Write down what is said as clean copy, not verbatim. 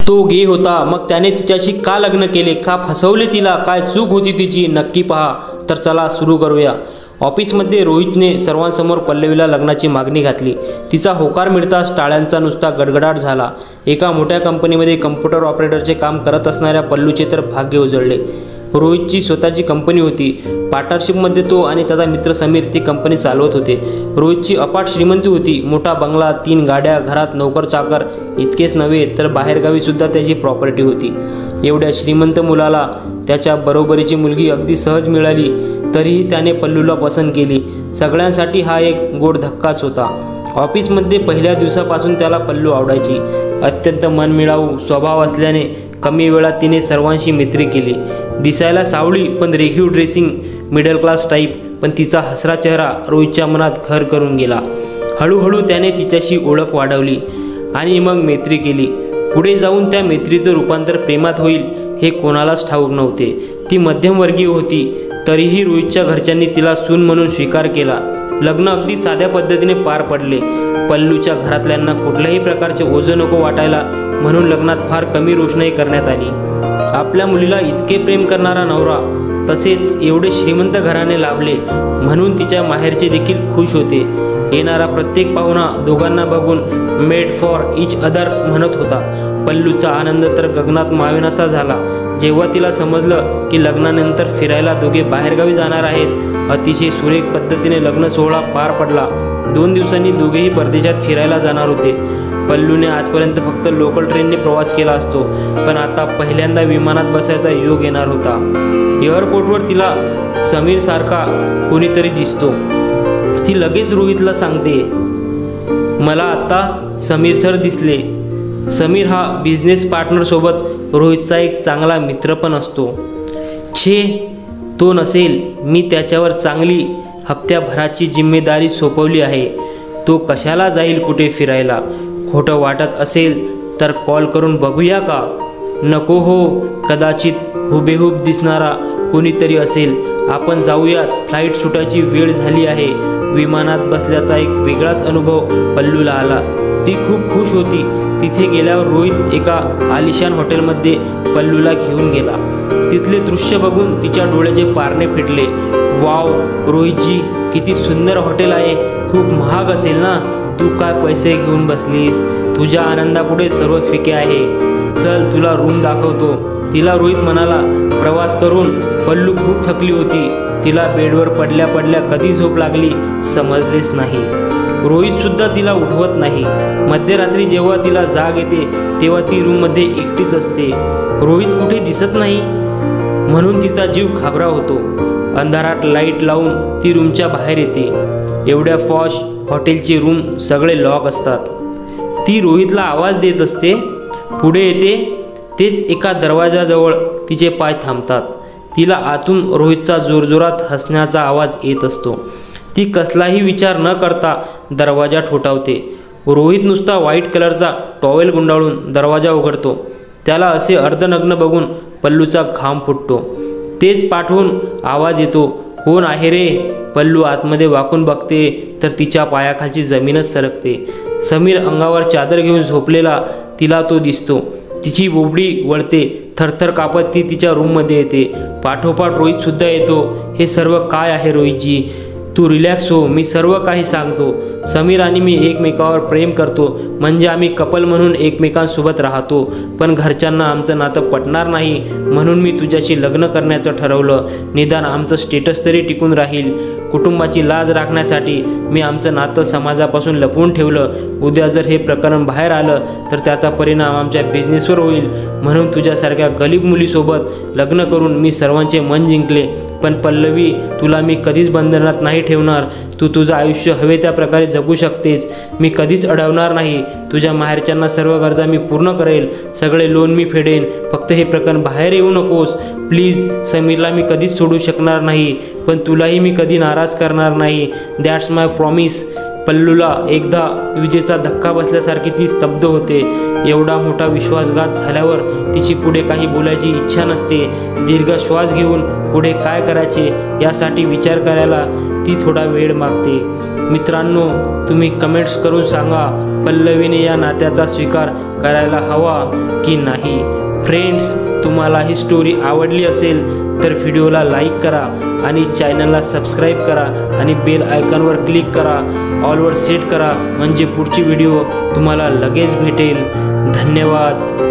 तो गे होता, मग त्याने तिच्याशी का लग्न केले, का फसवले तिला, काय चूक होती तिची, नक्की पहा. तर चला सुरू करूया. ऑफिसमध्ये रोहितने सर्वांसमोर पल्लवीला लग्नाची मागणी घातली. तिचा होकार मिळताच टाळ्यांचा नुसता गडगडाट झाला. एका मोठ्या कंपनीमध्ये कम्प्युटर ऑपरेटरचे काम करत असणाऱ्या पल्लूचे तर भाग्य उजळले. रोहितची स्वतःची कंपनी होती. पार्टनरशिपमध्ये तो आणि त्याचा मित्र समीर ती कंपनी चालवत होते. रोहितची अफाट श्रीमंती होती. मोठा बंगला, 3 गाड्या, घरात नोकर चाकर. इतकेच नव्हे तर बाहेरगावी सुद्धा त्याची प्रॉपर्टी होती. एवढ्या श्रीमंत मुलाला त्याच्या बरोबरीची मुलगी अगदी सहज मिळाली, तरीही त्याने पल्लूला पसंत केली. सगळ्यांसाठी हा एक गोड धक्काच होता. ऑफिसमध्ये पहिल्या दिवसापासून त्याला पल्लू आवडायची. अत्यंत मनमिळावू स्वभाव असल्याने कमी वेळात तिने सर्वांशी मैत्री केली. दिसायला सावळी पण रेखीव ड्रेसिंग, मिडल क्लास टाईप, पण तिचा हसरा चेहरा रोहितच्या मनात घर करून गेला. हळूहळू त्याने तिच्याशी ओळख वाढवली आणि मग मैत्री केली. पुढे जाऊन त्या मैत्रीचं रूपांतर प्रेमात होईल हे कोणालाच ठाऊक नव्हते. ती मध्यमवर्गीय होती, तरीही रोहितच्या घरच्यांनी तिला सून म्हणून स्वीकार केला. लग्न अगदी साध्या पद्धतीने पार पडले. पल्लूच्या घरातल्यांना कुठल्याही प्रकारचे ओझं नको वाटायला म्हणून लग्नात फार कमी रोषणाई करण्यात आली. आपल्या मुलीला इतके प्रेम करणारा नवरा, तसेच एवढे श्रीमंत घराणे लाभले म्हणून तिच्या माहेरचे देखील खुश होते. येणारा प्रत्येक पाहुणा दोघांना बघून मेड फॉर इच अदर म्हणत होता. पल्लूचा आनंद तर गगनात मावेनासा झाला जेव्हा तिला समजलं की लग्नानंतर फिरायला दोघे बाहेरगावी जाणार आहेत. अतिशय सुरेख पद्धतीने लग्न सोहळा पार पडला. 2 दिवसांनी दोघेही परदेशात फिरायला जाणार होते. पल्लूने आजपर्यंत फक्त लोकल ट्रेनने प्रवास केला असतो, पण आता पहिल्यांदा विमानात बसायचा योग येणार होता. एअरपोर्टवर तिला समीर सारखा कोणीतरी दिसतो. ती लगेच रोहितला सांगते, मला आता समीर सर दिसले. समीर हा बिझनेस पार्टनरसोबत रोहितचा एक चांगला मित्र पण असतो. छे, तो नसेल. मी त्याच्यावर चांगली हप्त्याभराची जिम्मेदारी सोपवली आहे. तो कशाला जाईल कुठे फिरायला. खोटं वाटत असेल तर कॉल करून बघूया का. नको हो, कदाचित हुबेहूब दिसणारा कोणीतरी असेल. आपण जाऊयात, फ्लाईट सुटायची वेळ झाली आहे. विमानात बसल्याचा एक वेगळाच अनुभव पल्लूला आला. ती खूप खुश होती. तिथे गेल्यावर रोहित एका आलिशान हॉटेलमध्ये पल्लूला घेऊन गेला. तिथले दृश्य बघून तिच्या डोळ्याचे पारणे फिटले. वाव रोहितजी, किती सुंदर हॉटेल आहे. खूप महाग असेल ना. तू काय पैसे घेऊन बसलीस. तुझ्या आनंदापुढे सर्व फिके आहे. चल तुला रूम दाखवतो. तिला रोहित म्हणाला. प्रवास करून पल्लू खूप थकली होती. तिला बेडवर पडल्या पडल्या कधी झोप लागली समजलेच नाही. रोहित सुद्धा तिला उठवत नाही. मध्यरात्री जेव्हा तिला जाग येते तेव्हा ती रूममध्ये एकटीच असते. रोहित कुठे दिसत नाही म्हणून तिचा जीव घाबरा होतो. अंधारात लाईट लावून ती रूमच्या बाहेर येते. एवढ्या पॉश हॉटेलची रूम सगळे लॉक असतात. ती रोहितला आवाज देत असते. पुढे येते. तेच एका दरवाजाजवळ तिचे पाय थांबतात. तिला आतून रोहितचा जोरजोरात हसण्याचा आवाज येत असतो. ती कसलाही विचार न करता दरवाजा ठोठावते. रोहित नुसता व्हाईट कलरचा टॉवेल गुंडाळून दरवाजा उघडतो. त्याला असे अर्धनग्न बघून पल्लूचा घाम फुटतो. तेच पाठवून आवाज येतो, कोण आहे रे. पल्लू आतमध्ये वाकून बघते तर तिच्या पायाखालची जमीनच सरकते. समीर अंगावर चादर घेऊन झोपलेला तिला तो दिसतो. तिची बोबडी वळते. थरथर कापत ती तिच्या रूममध्ये येते. पाठोपाठ रोहित सुद्धा येतो. हे सर्व काय आहे रोहितजी. तू रिलॅक्स हो, मी सर्व काही सांगतो. समीर आणि मी एकमेकावर प्रेम करतो, म्हणजे आम्ही कपल म्हणून एकमेकांसोबत राहतो. पण घरच्यांना आमचं नातं पटणार नाही म्हणून मी तुझ्याशी लग्न करण्याचं ठरवलं. निदान आमचं स्टेटस तरी टिकून राहील. कुटुंबाची लाज राखण्यासाठी मी आमचं नातं समाजापासून लपवून ठेवलं. उद्या जर हे प्रकरण बाहेर आलं तर त्याचा परिणाम आमच्या बिझनेसवर होईल. म्हणून तुझ्यासारख्या गरीब मुलीसोबत लग्न करून मी सर्वांचे मन जिंकले. पण पल्लवी, तुला मी कधीच बंधनात नाही ठेवणार. तू तुझं आयुष्य हवे त्या प्रकारे जगू शकतेस. मी कधीच अडवणार नाही. तुझ्या माहेरच्यांना सर्व गरजा मी पूर्ण करेल. सगळे लोन मी फेडेन. फक्त हे प्रकरण बाहेर येऊ नकोस प्लीज. समीरला मी कधीच सोडू शकणार नाही, पण तुलाही मी कधी नाराज करणार नाही. That's my promise. पल्लूला एकदा विजेचा धक्का बसल्यासारखी ती स्तब्ध होते. एवढा मोठा विश्वासघात झाल्यावर तिची पुढे काही बोलायची इच्छा नसते. दीर्घ श्वास घेऊन पुढे काय करायचे यासाठी विचार करायला ती थोडा वेळ मागते. मित्रांनो, तुम्ही कमेंट्स करून सांगा पल्लवीने या नात्याचा स्वीकार करायला हवा की नाही? फ्रेंड्स, तुम्हाला ही स्टोरी आवडली असेल तर व्हिडिओला लाईक करा आणि चॅनलला सबस्क्राईब करा आणि बेल आयकॉनवर क्लिक करा, ऑलवर सेट करा, म्हणजे पुढची व्हिडिओ तुम्हाला लगेच भेटेल. धन्यवाद.